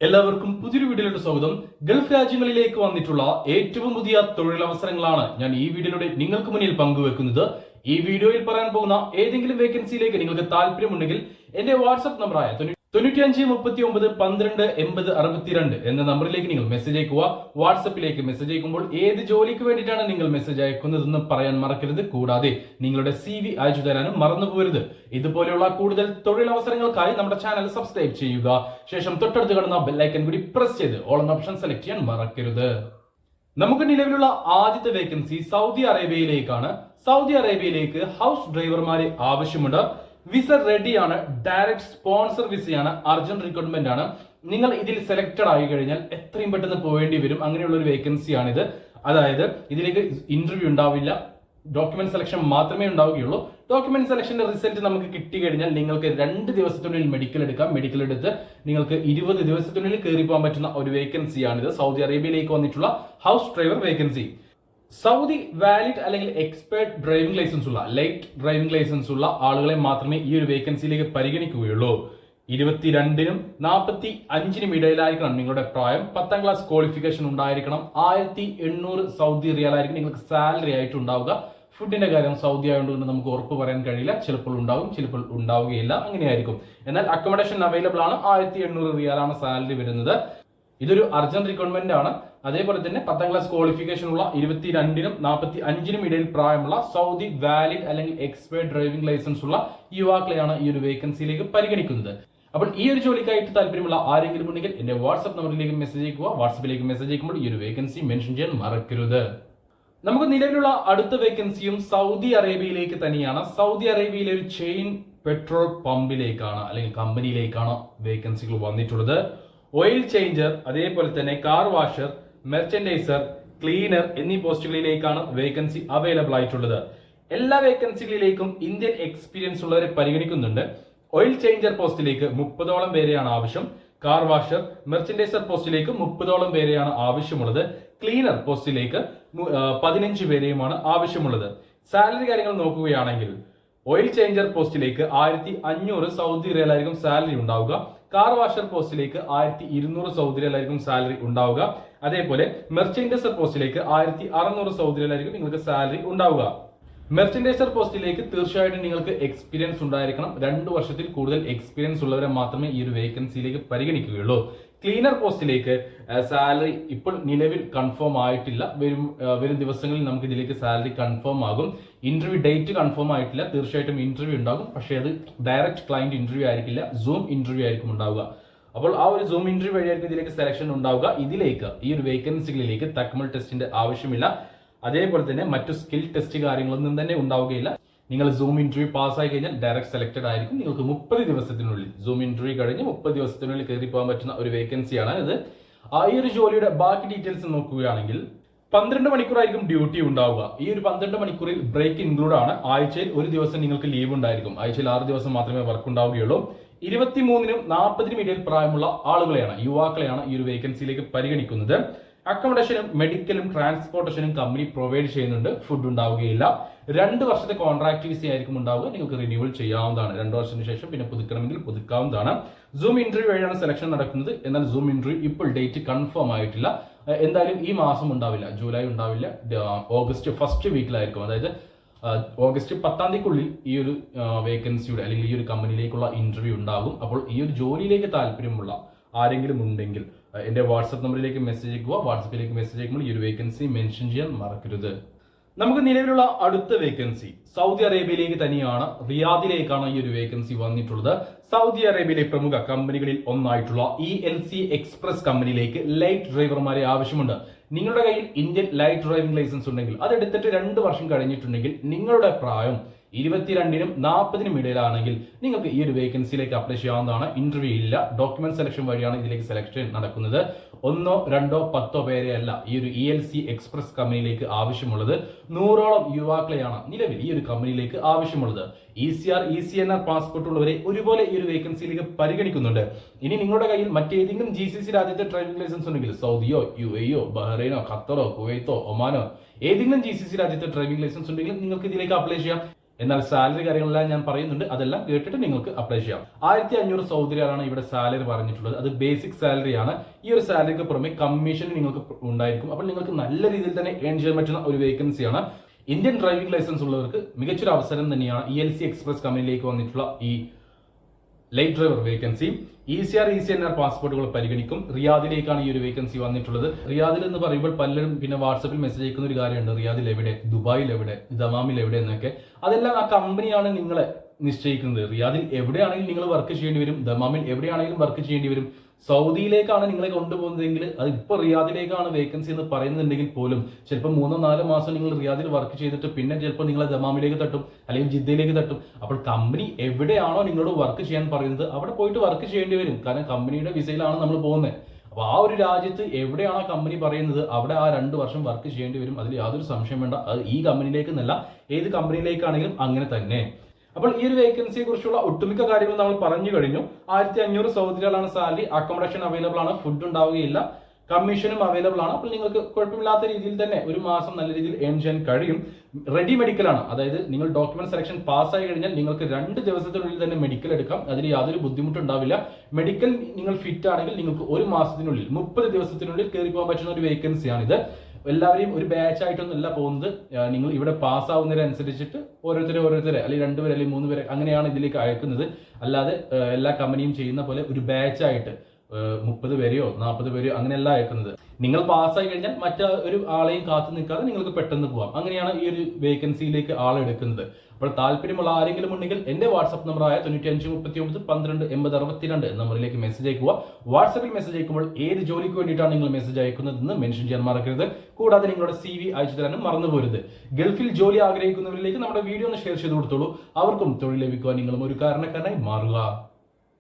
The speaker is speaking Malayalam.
എല്ലാവർക്കും പുതിയൊരു വീഡിയോയിലോട്ട് സ്വാഗതം. ഗൾഫ് രാജ്യങ്ങളിലേക്ക് വന്നിട്ടുള്ള ഏറ്റവും പുതിയ തൊഴിലവസരങ്ങളാണ് ഞാൻ ഈ വീഡിയോയിലൂടെ നിങ്ങൾക്ക് മുന്നിൽ പങ്കുവെക്കുന്നത്. ഈ വീഡിയോയിൽ പറയാൻ പോകുന്ന ഏതെങ്കിലും വേക്കൻസിയിലേക്ക് നിങ്ങൾക്ക് താല്പര്യമുണ്ടെങ്കിൽ എന്റെ വാട്സ്ആപ്പ് നമ്പറായ 9539128062 എന്ന നമ്പറിലേക്ക് നിങ്ങൾ മെസ്സേജ് അയക്കുക. വാട്സപ്പിലേക്ക് മെസ്സേജ് അയക്കുമ്പോൾ ഏത് ജോലിക്ക് വേണ്ടിയിട്ടാണ് നിങ്ങൾ മെസ്സേജ് അയക്കുന്നതെന്ന് പറയാൻ മറക്കരുത്. കൂടാതെ നിങ്ങളുടെ CV അയച്ചു തരാനും മറന്നു പോകരുത്. ഇതുപോലെയുള്ള കൂടുതൽ തൊഴിലവസരങ്ങൾക്കായി നമ്മുടെ ചാനൽ സബ്സ്ക്രൈബ് ചെയ്യുക. ശേഷം തൊട്ടടുത്ത് കാണുന്ന ബെല്ലൈക്കൻ കൂടി പ്രസ് ചെയ്ത് ഓൾ എന്ന ഓപ്ഷൻ സെലക്ട് ചെയ്യാൻ മറക്കരുത്. നമുക്ക് നിലവിലുള്ള ആദ്യത്തെ വേക്കൻസി സൗദി അറേബ്യയിലേക്കാണ്. സൗദി അറേബ്യയിലേക്ക് ഹൗസ് ഡ്രൈവർമാരെ ആവശ്യമുണ്ട്. വിസ റെഡിയാണ്. ഡയറക്റ്റ് സ്പോൺസർ വിസയാണ്. അർജന്റ് റിക്രൂട്ട്മെന്റ് ആണ്. നിങ്ങൾ ഇതിൽ സെലക്ടഡ് ആയി കഴിഞ്ഞാൽ എത്രയും പെട്ടെന്ന് പോവേണ്ടി വരും. അങ്ങനെയുള്ള ഒരു വേക്കൻസിയാണിത്. അതായത് ഇതിലേക്ക് ഇന്റർവ്യൂ ഉണ്ടാവില്ല, ഡോക്യുമെന്റ് സെലക്ഷൻ മാത്രമേ ഉണ്ടാവുകയുള്ളൂ. ഡോക്യുമെന്റ് സെലക്ഷന്റെ റിസൾട്ട് നമുക്ക് കിട്ടി കഴിഞ്ഞാൽ നിങ്ങൾക്ക് 2 ദിവസത്തിനുള്ളിൽ മെഡിക്കൽ എടുക്കാം. മെഡിക്കൽ എടുത്ത് നിങ്ങൾക്ക് 20 ദിവസത്തിനുള്ളിൽ കയറി പോകാൻ പറ്റുന്ന ഒരു വേക്കൻസിയാണിത്. സൗദി അറേബ്യയിലേക്ക് വന്നിട്ടുള്ള house driver vacancy. Saudi valid അല്ലെങ്കിൽ എക്സ്പേർട്ട് ഡ്രൈവിംഗ് ലൈസൻസ് ഉള്ള ലൈറ്റ് ഡ്രൈവിംഗ് ലൈസൻസ് ഉള്ള ആളുകളെ മാത്രമേ ഈ ഒരു വേക്കൻസിയിലേക്ക് പരിഗണിക്കുകയുള്ളൂ. 22-നും 45-നും ഇടയിലായിരിക്കണം നിങ്ങളുടെ പ്രായം. 10ാം ക്ലാസ് ക്വാളിഫിക്കേഷൻ ഉണ്ടായിരിക്കണം. 1800 സൗദി റിയാൽ ആയിരിക്കും നിങ്ങൾക്ക് സാലറി ആയിട്ട് ഉണ്ടാവുക. ഫുഡിന്റെ കാര്യം സൗദി ആയതുകൊണ്ട് നമുക്ക് ഉറപ്പ് പറയാൻ കഴിയില്ല. ചിലപ്പോൾ ഉണ്ടാവും, ചിലപ്പോൾ ഉണ്ടാവുകയില്ല, അങ്ങനെയായിരിക്കും. എന്നാൽ അക്കോമഡേഷൻ അവൈലബിൾ ആണ്. 1800 റിയാലാണ് സാലറി വരുന്നത്. ഇതൊരു അർജന്റ് റിക്രൂട്ട്മെന്റ് ആണ്. അതേപോലെ തന്നെ 10ാം ക്ലാസ് ക്വാളിഫിക്കേഷൻ ഉള്ള 22-നും 45-നും ഇടയിൽ പ്രായമുള്ള സൗദി വാലിഡ് അല്ലെങ്കിൽ എക്സ്പേർട്ട് ഡ്രൈവിംഗ് ലൈസൻസ് ഉള്ള യുവാക്കളെയാണ് ഈ ഒരു വേക്കൻസിയിലേക്ക് പരിഗണിക്കുന്നത്. അപ്പോൾ ഈ ഒരു ജോലിക്കായിട്ട് താല്പര്യമുള്ള ആരെങ്കിലും ഉണ്ടെങ്കിൽ എന്റെ വാട്സ്ആപ്പ് നമ്പറിലേക്ക് മെസ്സേജ് അയക്കുക. വാട്സ്ആപ്പിലേക്ക് മെസ്സേജ് അയക്കുമ്പോൾ ഈ ഒരു വേക്കൻസി മെൻഷൻ ചെയ്യാൻ മറക്കരുത്. നമുക്ക് നിലവിലുള്ള അടുത്ത വേക്കൻസിയും സൗദി അറേബ്യയിലേക്ക് തന്നെയാണ്. സൗദി അറേബ്യയിലെ ഒരു ചെയിൻ പെട്രോൾ പമ്പിലേക്കാണ് അല്ലെങ്കിൽ കമ്പനിയിലേക്കാണ് വേക്കൻസികൾ വന്നിട്ടുള്ളത്. ഓയിൽ ചേഞ്ചർ, അതേപോലെ തന്നെ കാർ വാഷർ, മെർച്ചൻഡൈസർ, ക്ലീനർ എന്നീ പോസ്റ്റുകളിലേക്കാണ് വേക്കൻസി അവൈലബിൾ ആയിട്ടുള്ളത്. എല്ലാ വേക്കൻസികളിലേക്കും ഇന്ത്യൻ എക്സ്പീരിയൻസ് ഉള്ളവരെ പരിഗണിക്കുന്നുണ്ട്. ഓയിൽ ചേഞ്ചർ പോസ്റ്റിലേക്ക് 30ഓളം പേരെയാണ് ആവശ്യം. കാർ വാഷർ, മെർച്ചൻഡൈസർ പോസ്റ്റിലേക്ക് 30ഓളം പേരെയാണ് ആവശ്യമുള്ളത്. ക്ലീനർ പോസ്റ്റിലേക്ക് 15 പേരെയുമാണ് ആവശ്യമുള്ളത്. സാലറി കാര്യങ്ങൾ നോക്കുകയാണെങ്കിൽ ഓയിൽ ചേഞ്ചർ പോസ്റ്റിലേക്ക് 1500 സൗദി റിയാൽ ആയിരിക്കും സാലറി ഉണ്ടാവുക. കാർ വാഷർ പോസ്റ്റിലേക്ക് 1200 സൗദി റിയാൽ ആയിരിക്കും സാലറി ഉണ്ടാവുക. അതേപോലെ മെർച്ചൻഡൈസർ പോസ്റ്റിലേക്ക് 1600 സൗദി റിയാൽ ആയിരിക്കും നിങ്ങൾക്ക് സാലറി ഉണ്ടാവുക. മെർച്ചൻഡൈസർ പോസ്റ്റിലേക്ക് തീർച്ചയായിട്ടും നിങ്ങൾക്ക് എക്സ്പീരിയൻസ് ഉണ്ടായിരിക്കണം. 2 വർഷത്തിൽ കൂടുതൽ എക്സ്പീരിയൻസ് ഉള്ളവരെ മാത്രമേ ഈ ഒരു വേക്കൻസിയിലേക്ക് പരിഗണിക്കുകയുള്ളൂ. ക്ലീനർ പോസ്റ്റിലേക്ക് സാലറി ഇപ്പോൾ നിലവിൽ കൺഫേം ആയിട്ടില്ല. വരും ദിവസങ്ങളിൽ നമുക്ക് ഇതിലേക്ക് സാലറി കൺഫേം ആകും. ഇന്റർവ്യൂ ഡേറ്റ് കൺഫേം ആയിട്ടില്ല. തീർച്ചയായിട്ടും ഇന്റർവ്യൂ ഉണ്ടാകും. പക്ഷേ അത് ഡയറക്റ്റ് ക്ലയന്റ് ഇന്റർവ്യൂ ആയിരിക്കില്ല, സൂം ഇന്റർവ്യൂ ആയിരിക്കും ഉണ്ടാവുക. അപ്പോൾ ആ ഒരു സൂം ഇന്റർവ്യൂ വഴിയായിരിക്കും ഇതിലേക്ക് സെലക്ഷൻ ഉണ്ടാവുക. ഇതിലേക്ക് ഈ ഒരു വേക്കൻസികളിലേക്ക് തക്മൽ ടെസ്റ്റിന്റെ ആവശ്യമില്ല. അതേപോലെ തന്നെ മറ്റു സ്കിൽ ടെസ്റ്റ് കാര്യങ്ങളൊന്നും തന്നെ ഉണ്ടാവുകയില്ല. നിങ്ങൾ സൂം ഇന്റർവ്യൂ പാസ്സായി കഴിഞ്ഞാൽ ഡയറക്റ്റ് സെലക്ടഡ് ആയിരിക്കും. നിങ്ങൾക്ക് 30 ദിവസത്തിനുള്ളിൽ സൂം ഇന്റർവ്യൂ കഴിഞ്ഞ് 30 ദിവസത്തിനുള്ളിൽ കയറി പോകാൻ പറ്റുന്ന ഒരു വേക്കൻസിയാണ് ഇത്. ഈ ഒരു ജോലിയുടെ ബാക്കി ഡീറ്റെയിൽസ് നോക്കുകയാണെങ്കിൽ 12 മണിക്കൂറായിരിക്കും ഡ്യൂട്ടി ഉണ്ടാവുക. ഈ ഒരു 12 മണിക്കൂറിൽ ബ്രേക്ക് ഇൻക്ലൂഡ് ആണ്. ആഴ്ചയിൽ 1 ദിവസം നിങ്ങൾക്ക് ലീവ് ഉണ്ടായിരിക്കും. ആഴ്ചയിൽ 6 ദിവസം മാത്രമേ വർക്ക് ഉണ്ടാവുകയുള്ളൂ. 23-നും 40-നും ഇടയിൽ പ്രായമുള്ള ആളുകളെയാണ്, യുവാക്കളെയാണ് ഈ ഒരു വേക്കൻസിയിലേക്ക് പരിഗണിക്കുന്നത്. അക്കോമഡേഷനും മെഡിക്കലും ട്രാൻസ്പോർട്ടേഷനും കമ്പനി പ്രൊവൈഡ് ചെയ്യുന്നുണ്ട്. ഫുഡ് ഉണ്ടാവുകയില്ല. 2 വർഷത്തെ കോൺട്രാക്ട് വിസ ആയിരിക്കും ഉണ്ടാവുക. നിങ്ങൾക്ക് റിന്യൂവൽ ചെയ്യാവുന്നതാണ്. 2 വർഷത്തിന് ശേഷം പിന്നെ പുതുക്കണമെങ്കിൽ പുതുക്കാവുന്നതാണ്. സൂം ഇന്റർവ്യൂ വഴിയാണ് സെലക്ഷൻ നടക്കുന്നത്. എന്നാൽ സൂം ഇന്റർവ്യൂ ഇപ്പോൾ ഡേറ്റ് കൺഫേം ആയിട്ടില്ല. എന്തായാലും ഈ മാസം ഉണ്ടാവില്ല, ജൂലൈ ഉണ്ടാവില്ല. ഓഗസ്റ്റ് ഫസ്റ്റ് വീക്കിലായിരിക്കും. അതായത് ഓഗസ്റ്റ് 10-ാം തീയതിക്കുള്ളിൽ ഈ ഒരു വേക്കൻസിയുടെ അല്ലെങ്കിൽ ഈ ഒരു കമ്പനിയിലേക്കുള്ള ഇന്റർവ്യൂ ഉണ്ടാകും. അപ്പോൾ ഈ ഒരു ജോലിയിലേക്ക് താല്പര്യമുള്ള ആരെങ്കിലും ഉണ്ടെങ്കിൽ എന്റെ വാട്സ്ആപ്പ് നമ്പറിലേക്ക് മെസ്സേജ് അയക്കുക. വാട്സ്ആപ്പിലേക്ക് മെസ്സേജ് അയക്കുമ്പോൾ ഈ ഒരു വേക്കൻസി മെൻഷൻ ചെയ്യാൻ മറക്കരുത്. നമുക്ക് നിലവിലുള്ള അടുത്ത വേക്കൻസി സൗദി അറേബ്യയിലേക്ക് തന്നെയാണ്. റിയാദിലേക്കാണ് ഈ ഒരു വേക്കൻസി വന്നിട്ടുള്ളത്. സൗദി അറേബ്യയിലെ പ്രമുഖ കമ്പനികളിൽ ഒന്നായിട്ടുള്ള ELC എക്സ്പ്രസ് കമ്പനിയിലേക്ക് ലൈറ്റ് ഡ്രൈവർമാരെ ആവശ്യമുണ്ട്. നിങ്ങളുടെ കയ്യിൽ ഇന്ത്യൻ ലൈറ്റ് ഡ്രൈവിംഗ് ലൈസൻസ് ഉണ്ടെങ്കിൽ അതെടുത്തിട്ട് 2 വർഷം കഴിഞ്ഞിട്ടുണ്ടെങ്കിൽ നിങ്ങളുടെ പ്രായം 22-നും 40-നും ഇടയിലാണെങ്കിൽ നിങ്ങൾക്ക് ഈ ഒരു വേക്കൻസിയിലേക്ക് അപ്ലൈ ചെയ്യാവുന്നതാണ്. ഇന്റർവ്യൂ ഇല്ല. ഡോക്യുമെന്റ് സെലക്ഷൻ വഴിയാണ് ഇതിലേക്ക് സെലക്ഷൻ നടക്കുന്നത്. 1, 2, 10 പേരെ അല്ല ഈ ഒരു ELC എക്സ്പ്രസ് കമ്പനിയിലേക്ക് ആവശ്യമുള്ളത്. 100ഓളം യുവാക്കളെയാണ് നിലവിൽ ഈ ഒരു കമ്പനിയിലേക്ക് ആവശ്യമുള്ളത്. ECR, ECNR പാസ്പോർട്ട് ഉള്ളവരെ ഒരുപോലെ ഈ ഒരു വേക്കൻസിയിലേക്ക് പരിഗണിക്കുന്നുണ്ട്. ഇനി നിങ്ങളുടെ കയ്യിൽ മറ്റേതെങ്കിലും GCC രാജ്യത്തെ ഡ്രൈവിംഗ് ലൈസൻസ് ഉണ്ടെങ്കിൽ സൗദിയോ UAEയോ ബഹ്റൈനോ ഖത്തറോ കുവൈത്തോ ഒമാനോ ഏതെങ്കിലും GCC രാജ്യത്തെ ഡ്രൈവിംഗ് ലൈസൻസ് ഉണ്ടെങ്കിൽ നിങ്ങൾക്ക് ഇതിലേക്ക് അപ്ലൈ ചെയ്യാം. എന്നാൽ സാലറി കാര്യങ്ങളെല്ലാം ഞാൻ പറയുന്നുണ്ട്, അതെല്ലാം കേട്ടിട്ട് നിങ്ങൾക്ക് അപ്ലൈ ചെയ്യാം. 1500 സൗദി റിയാലാണ് ഇവിടെ സാലറി പറഞ്ഞിട്ടുള്ളത്. അത് ബേസിക് സാലറി ആണ്. ഈ ഒരു സാലറിക്ക് പുറമെ കമ്മീഷൻ നിങ്ങൾക്ക് ഉണ്ടായിരിക്കും. അപ്പോൾ നിങ്ങൾക്ക് നല്ല രീതിയിൽ തന്നെ ഏൺ ചെയ്യാൻ പറ്റുന്ന ഒരു വേക്കൻസിയാണ്. ഇന്ത്യൻ ഡ്രൈവിംഗ് ലൈസൻസ് ഉള്ളവർക്ക് മികച്ചൊരു അവസരം തന്നെയാണ് ELC എക്സ്പ്രസ് കമ്പനിയിലേക്ക് വന്നിട്ടുള്ള ഈ light driver vacancy. ECR ECNR പാസ്പോർട്ടുകൾ പരിഗണിക്കും. റിയാദിലേക്കാണ് ഈ ഒരു വേക്കൻസി വന്നിട്ടുള്ളത്. റിയാദിൽ എന്ന് പറയുമ്പോൾ പലരും പിന്നെ വാട്സപ്പിൽ മെസ്സേജ് അയക്കുന്ന ഒരു കാര്യമുണ്ട്, റിയാദിൽ എവിടെ, ദുബായിൽ എവിടെ, ദമാമിൽ എവിടെ എന്നൊക്കെ. അതെല്ലാം ആ കമ്പനിയാണ് നിങ്ങളെ നിശ്ചയിക്കുന്നത്. റിയാദിൽ എവിടെയാണെങ്കിലും നിങ്ങൾ വർക്ക് ചെയ്യേണ്ടി വരും, ദമാമിൽ എവിടെയാണെങ്കിലും വർക്ക് ചെയ്യേണ്ടി വരും. സൗദിയിലേക്കാണ് നിങ്ങളെ കൊണ്ടുപോകുന്നതെങ്കിൽ അത് ഇപ്പോൾ റിയാദിലേക്കാണ് വേക്കൻസി എന്ന് പറയുന്നുണ്ടെങ്കിൽ പോലും ചിലപ്പോൾ 3-4 മാസം നിങ്ങൾ റിയാദിൽ വർക്ക് ചെയ്തിട്ട് പിന്നെ ചിലപ്പോൾ നിങ്ങളെ ദമാമിലേക്ക് തട്ടും അല്ലെങ്കിൽ ജിദ്ദയിലേക്ക് തട്ടും. അപ്പോൾ കമ്പനി എവിടെയാണോ നിങ്ങളോട് വർക്ക് ചെയ്യാൻ പറയുന്നത് അവിടെ പോയിട്ട് വർക്ക് ചെയ്യേണ്ടി വരും. കാരണം കമ്പനിയുടെ വിസയിലാണ് നമ്മൾ പോകുന്നത്. അപ്പോൾ ആ ഒരു രാജ്യത്ത് എവിടെയാണോ കമ്പനി പറയുന്നത് അവിടെ ആ 2 വർഷം വർക്ക് ചെയ്യേണ്ടി വരും. അതിൽ യാതൊരു സംശയം വേണ്ട. അത് ഈ കമ്പനിയിലേക്ക് എന്നല്ല, ഏത് കമ്പനിയിലേക്കാണെങ്കിലും അങ്ങനെ തന്നെ. അപ്പോൾ ഈ ഒരു വേക്കൻസിയെ കുറിച്ചുള്ള ഒട്ടുമിക്ക കാര്യങ്ങൾ നമ്മൾ പറഞ്ഞു കഴിഞ്ഞു. 1500 സൗദി റിയാലാണ് സാലറി. അക്കോമഡേഷൻ അവൈലബിൾ ആണ്, ഫുഡ് ഉണ്ടാവുകയില്ല, കമ്മീഷനും അവൈലബിൾ ആണ്. അപ്പോൾ നിങ്ങൾക്ക് കുഴപ്പമില്ലാത്ത രീതിയിൽ തന്നെ ഒരു മാസം നല്ല രീതിയിൽ ഏൺ ചെയ്യാൻ കഴിയും. റെഡി മെഡിക്കൽ ആണ്, അതായത് നിങ്ങൾ ഡോക്യുമെന്റ് സെലക്ഷൻ പാസ്സായി കഴിഞ്ഞാൽ നിങ്ങൾക്ക് 2 ദിവസത്തിനുള്ളിൽ തന്നെ മെഡിക്കൽ എടുക്കാം. അതിൽ യാതൊരു ബുദ്ധിമുട്ടുണ്ടാവില്ല. മെഡിക്കൽ നിങ്ങൾ ഫിറ്റ് ആണെങ്കിൽ നിങ്ങൾക്ക് 1 മാസത്തിനുള്ളിൽ 30 ദിവസത്തിനുള്ളിൽ കയറി പോകാൻ പറ്റുന്ന ഒരു വേക്കൻസിയാണിത്. എല്ലാവരെയും ഒരു ബാച്ച് ആയിട്ടൊന്നുമല്ല പോകുന്നത്. നിങ്ങൾ ഇവിടെ പാസ്സാവുന്നതിനനുസരിച്ചിട്ട് ഓരോരുത്തരെ അല്ലെങ്കിൽ 2 പേര് അല്ലെങ്കിൽ 3 പേരെ അങ്ങനെയാണ് ഇതിലേക്ക് അയക്കുന്നത്. അല്ലാതെ എല്ലാ കമ്പനിയും ചെയ്യുന്ന പോലെ ഒരു ബാച്ച് ആയിട്ട് 30 പേരെയോ 40 പേരെയോ അങ്ങനെയല്ല അയക്കുന്നത്. നിങ്ങൾ പാസ്സായി കഴിഞ്ഞാൽ മറ്റൊരു ആളെയും കാത്തു നിൽക്കാതെ നിങ്ങൾക്ക് പെട്ടെന്ന് പോകാം. അങ്ങനെയാണ് ഈ ഒരു വേക്കൻസിയിലേക്ക് ആളെടുക്കുന്നത്. അപ്പോൾ താല്പര്യമുള്ള ആരെങ്കിലും ഉണ്ടെങ്കിൽ എന്റെ വാട്സ്ആപ്പ് നമ്പറായ 9539128062 നമ്പറിലേക്ക് മെസ്സേജ് അയക്കുക. വാട്സ്ആപ്പിൽ മെസ്സേജ് അയക്കുമ്പോൾ ഏത് ജോലിക്ക് വേണ്ടിയിട്ടാണ് നിങ്ങൾ മെസ്സേജ് അയക്കുന്നതെന്ന് മെൻഷൻ ചെയ്യാൻ മറക്കരുത്. കൂടാതെ നിങ്ങളുടെ CV അയച്ചു തരാനും മറന്നു പോരുത്. ഗൾഫിൽ ജോലി ആഗ്രഹിക്കുന്നവരിലേക്ക് നമ്മുടെ വീഡിയോ ഒന്ന് ഷെയർ ചെയ്ത് കൊടുത്തോളൂ. അവർക്കും തൊഴിൽ ലഭിക്കുവാൻ നിങ്ങളും ഒരു കാരണക്കാരനായി മാറുക.